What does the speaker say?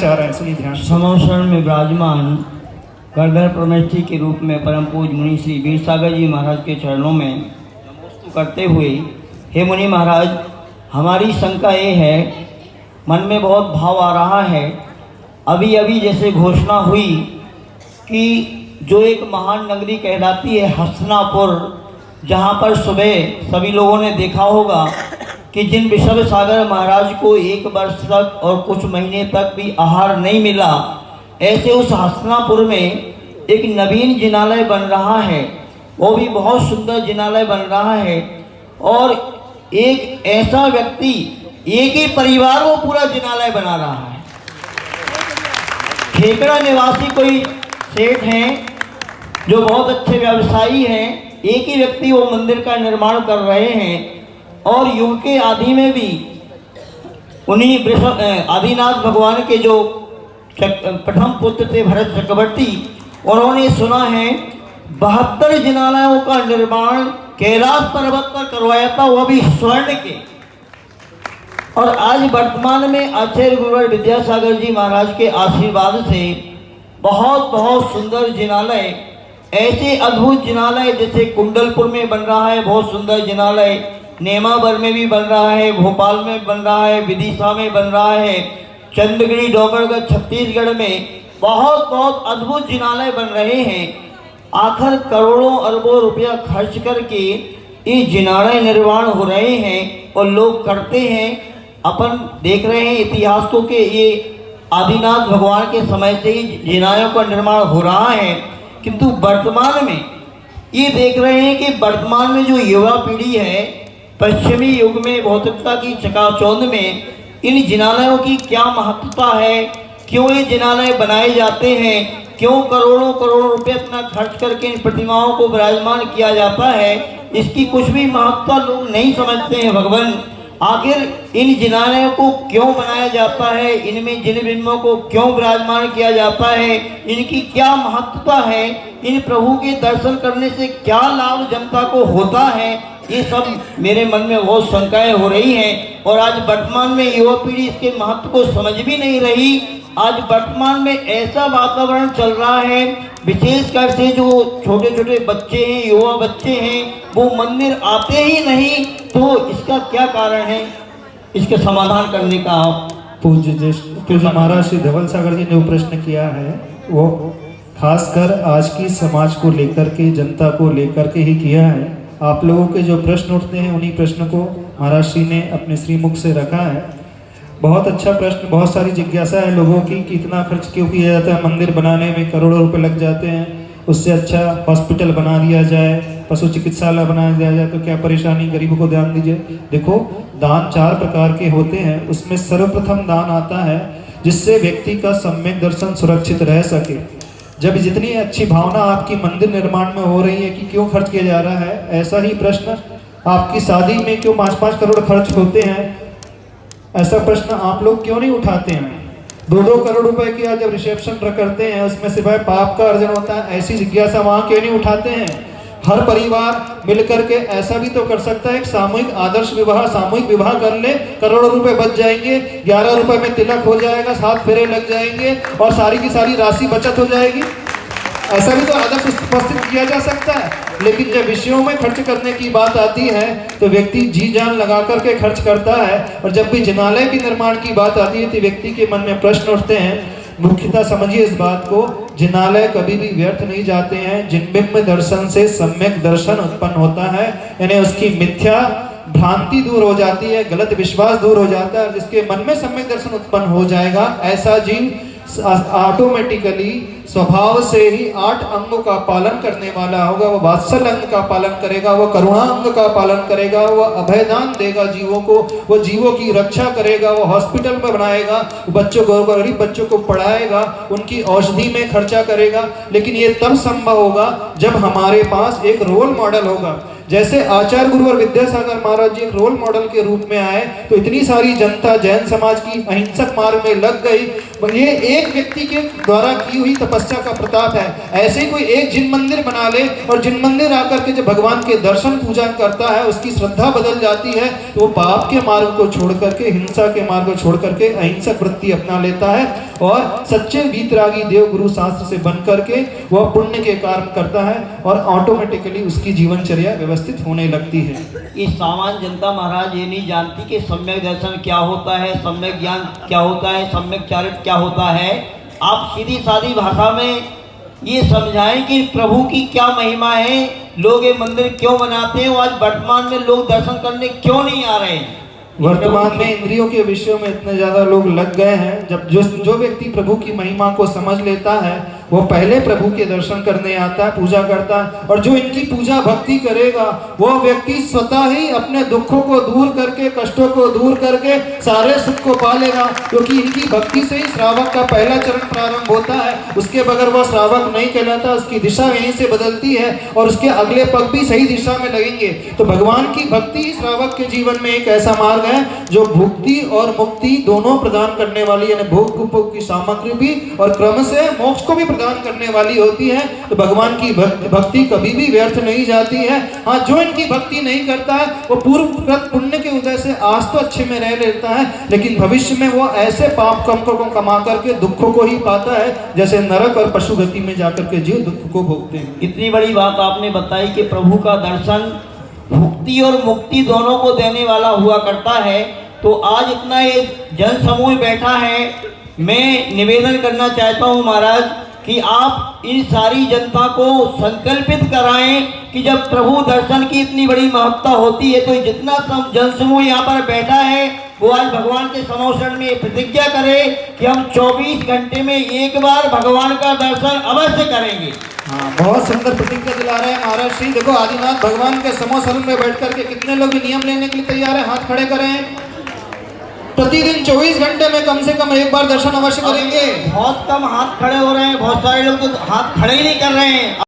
समोसरण में विराजमान गणधर परमेष्ठी के रूप में परम पूज्य मुनि श्री वीरसागर जी महाराज के चरणों में नमस्कार करते हुए, हे मुनि महाराज, हमारी शंका ये है, मन में बहुत भाव आ रहा है। अभी अभी जैसे घोषणा हुई कि जो एक महान नगरी कहलाती है हस्तिनापुर, जहाँ पर सुबह सभी लोगों ने देखा होगा कि जिन विषव सागर महाराज को 1 वर्ष तक और कुछ महीने तक भी आहार नहीं मिला, ऐसे उस हस्तिनापुर में एक नवीन जिनालय बन रहा है। वो भी बहुत सुंदर जिनालय बन रहा है और एक ऐसा व्यक्ति, एक ही परिवार वो पूरा जिनालय बना रहा है। खेकड़ा निवासी कोई सेठ हैं जो बहुत अच्छे व्यवसायी हैं, एक ही व्यक्ति वो मंदिर का निर्माण कर रहे हैं। और युग के आदि में भी उन्हीं आदिनाथ भगवान के जो प्रथम पुत्र थे भरत चक्रवर्ती, उन्होंने सुना है 72 जिनालयों का निर्माण कैलाश पर्वत पर करवाया था, वह भी स्वर्ण के। और आज वर्तमान में आचार्य गुरुवर विद्यासागर जी महाराज के आशीर्वाद से बहुत बहुत सुंदर जिनालय, ऐसे अद्भुत जिनालय जैसे कुंडलपुर में बन रहा है बहुत सुंदर जिनालय, नेमावर में भी बन रहा है, भोपाल में बन रहा है, विदिशा में बन रहा है, चंद्रगिरी डोंगरगढ़ छत्तीसगढ़ में बहुत बहुत अद्भुत जिनालय बन रहे हैं। आखिर करोड़ों अरबों रुपया खर्च करके ये जिनालय निर्माण हो रहे हैं और लोग करते हैं। अपन देख रहे हैं इतिहास को कि ये आदिनाथ भगवान के समय से ही जिनालयों का निर्माण हो रहा है, किंतु वर्तमान में ये देख रहे हैं कि वर्तमान में जो युवा पीढ़ी है, पश्चिमी युग में भौतिकता की चकाचौंध में इन जिनालयों की क्या महत्वता है, क्यों ये जिनालय बनाए जाते हैं, क्यों करोड़ों करोड़ों रुपए इतना खर्च करके इन प्रतिमाओं को विराजमान किया जाता है, इसकी कुछ भी महत्वता लोग नहीं समझते हैं। भगवान, आखिर इन जिनालयों को क्यों बनाया जाता है, इनमें जिन बिंबों को क्यों विराजमान किया जाता है, इनकी क्या महत्वता है, इन प्रभु के दर्शन करने से क्या लाभ जनता को होता है, ये सब मेरे मन में बहुत शंकाएं हो रही हैं। और आज वर्तमान में युवा पीढ़ी इसके महत्व को समझ भी नहीं रही। आज वर्तमान में ऐसा वातावरण चल रहा है, विशेषकर से जो छोटे छोटे बच्चे हैं, युवा बच्चे हैं, वो मंदिर आते ही नहीं। तो इसका क्या कारण है, इसके समाधान करने का पूज्य महाराज श्री धवल सागर जी ने जो प्रश्न किया है वो खासकर आज की समाज को लेकर के, जनता को लेकर के ही किया है। आप लोगों के जो प्रश्न उठते हैं उन्हीं प्रश्न को महाराज श्री ने अपने श्रीमुख से रखा है। बहुत अच्छा प्रश्न, बहुत सारी जिज्ञासा है लोगों की कि इतना खर्च क्यों किया जाता है, मंदिर बनाने में करोड़ों रुपए लग जाते हैं, उससे अच्छा हॉस्पिटल बना दिया जाए, पशु चिकित्सालय बना दिया जाए तो क्या परेशानी, गरीबों को ध्यान दीजिए। देखो, दान 4 प्रकार के होते हैं, उसमें सर्वप्रथम दान आता है जिससे व्यक्ति का सम्यक दर्शन सुरक्षित रह सके। जब जितनी अच्छी भावना आपकी मंदिर निर्माण में हो रही है कि क्यों खर्च किया जा रहा है, ऐसा ही प्रश्न आपकी शादी में क्यों 5-5 करोड़ खर्च होते हैं, ऐसा प्रश्न आप लोग क्यों नहीं उठाते हैं। 2-2 करोड़ रुपए की जब रिसेप्शन करते हैं उसमें सिवाय पाप का अर्जन होता है, ऐसी जिज्ञासा वहाँ क्यों नहीं उठाते हैं। हर परिवार मिलकर के ऐसा भी तो कर सकता है, एक सामूहिक आदर्श विवाह, सामूहिक विवाह कर ले, करोड़ों रुपए बच जाएंगे, 11 रुपए में तिलक हो जाएगा, 7 फेरे लग जाएंगे और सारी की सारी राशि बचत हो जाएगी। ऐसा भी तो आदर्श उपस्थित किया जा सकता है। लेकिन जब विषयों में खर्च करने की बात आती है तो व्यक्ति जी जान लगा करके खर्च करता है, और जब भी जिनालय के निर्माण की बात आती है तो व्यक्ति के मन में प्रश्न उठते हैं। मुख्यतः समझिए इस बात को, जिनालय कभी भी व्यर्थ नहीं जाते हैं। जिनबिंब दर्शन से सम्यक दर्शन उत्पन्न होता है, यानी उसकी मिथ्या भ्रांति दूर हो जाती है, गलत विश्वास दूर हो जाता है, जिसके मन में सम्यक दर्शन उत्पन्न हो जाएगा ऐसा जीव ऑटोमेटिकली स्वभाव से ही 8 अंगों का पालन करने वाला होगा। वह वात्सल्य अंग का पालन करेगा, वह करुणा अंग का पालन करेगा, वह अभयदान देगा जीवों को, वह जीवों की रक्षा करेगा, वह हॉस्पिटल में बनाएगा, बच्चों को, गरीब बच्चों को पढ़ाएगा, उनकी औषधि में खर्चा करेगा। लेकिन ये तब संभव होगा जब हमारे पास एक रोल मॉडल होगा। जैसे आचार्य गुरुवर विद्यासागर महाराज जी एक रोल मॉडल के रूप में आए तो इतनी सारी जनता जैन समाज की अहिंसक मार्ग में लग गई। ये एक व्यक्ति के द्वारा की हुई तपस्या का प्रताप है। ऐसे ही कोई एक जिन मंदिर बना ले और जिन मंदिर आकर के जब भगवान के दर्शन पूजा करता है उसकी श्रद्धा बदल जाती है तो वो पाप के मार्ग को छोड़ करके, हिंसा के मार्ग को छोड़ करके अहिंसक वृत्ति अपना लेता है और सच्चे वीतरागी देव गुरु शास्त्र से बन करके वह पुण्य के कर्म करता है और ऑटोमेटिकली उसकी जीवनचर्या व्यवस्थित होने लगती है। इस सामान्य जनता महाराज ये नहीं जानती कि सम्यक दर्शन क्या होता है, सम्यक ज्ञान क्या होता है, सम्यक चरित्र क्या होता है। आप सीधी सादी भाषा में ये समझाएं कि प्रभु की क्या महिमा है, लोग ये मंदिर क्यों बनाते हैं, और आज वर्तमान में लोग दर्शन करने क्यों नहीं आ रहे हैं। वर्तमान में इंद्रियों के विषयों में इतने ज्यादा लोग लग गए हैं। जब जो व्यक्ति प्रभु की महिमा को समझ लेता है वो पहले प्रभु के दर्शन करने आता है, पूजा करता है, और जो इनकी पूजा भक्ति करेगा वो व्यक्ति स्वतः ही अपने दुखों को दूर करके, कष्टों को दूर करके सारे सुख को पा लेगा, क्योंकि इनकी भक्ति से ही श्रावक का पहला चरण प्रारंभ होता है। उसके बगैर वह श्रावक नहीं कहलाता, उसकी दिशा यहीं से बदलती है और उसके अगले पग भी सही दिशा में लगेंगे। तो भगवान की भक्ति ही श्रावक के जीवन में एक ऐसा मार्ग है जो भुक्ति और मुक्ति दोनों प्रदान करने वाली, यानी भोग उपभोग की सामग्री भी और क्रम से मोक्ष को भी प्रदान करने वाली होती है। तो भगवान की भक्ति कभी भी व्यर्थ नहीं जाती है। हाँ, जो इनकी भक्ति नहीं करता है वो पूर्वकृत पुण्य के उदय से आज तो अच्छे में रह लेता है, लेकिन भविष्य में वो ऐसे पाप कर्म को कमा करके दुखों को ही पाता है जैसे नरक और पशु गति में जाकर के जीव दुख को भोगते हैं। इतनी बड़ी बात आपने बताई कि प्रभु का दर्शन भुक्ति और मुक्ति दोनों को देने वाला हुआ करता है। तो आज इतना ये जन समूह बैठा है, मैं निवेदन करना चाहता हूँ महाराज कि आप इन सारी जनता को संकल्पित कराएं कि जब प्रभु दर्शन की इतनी बड़ी महत्ता होती है तो जितना जन समूह यहाँ पर बैठा है वो आज भगवान के समोषण में प्रतिज्ञा करे कि हम 24 घंटे में एक बार भगवान का दर्शन अवश्य करेंगे। हाँ, बहुत सुंदर प्रतिज्ञा दिला रहे हैं महाराज श्री। देखो आदिनाथ भगवान के समोसरण में बैठ करके कितने लोग नियम लेने के लिए तैयार हैं, हाथ खड़े करें। प्रतिदिन 24 घंटे में कम से कम एक बार दर्शन अवश्य करेंगे। बहुत कम हाथ खड़े हो रहे हैं, बहुत सारे लोग तो हाथ खड़े ही नहीं कर रहे हैं।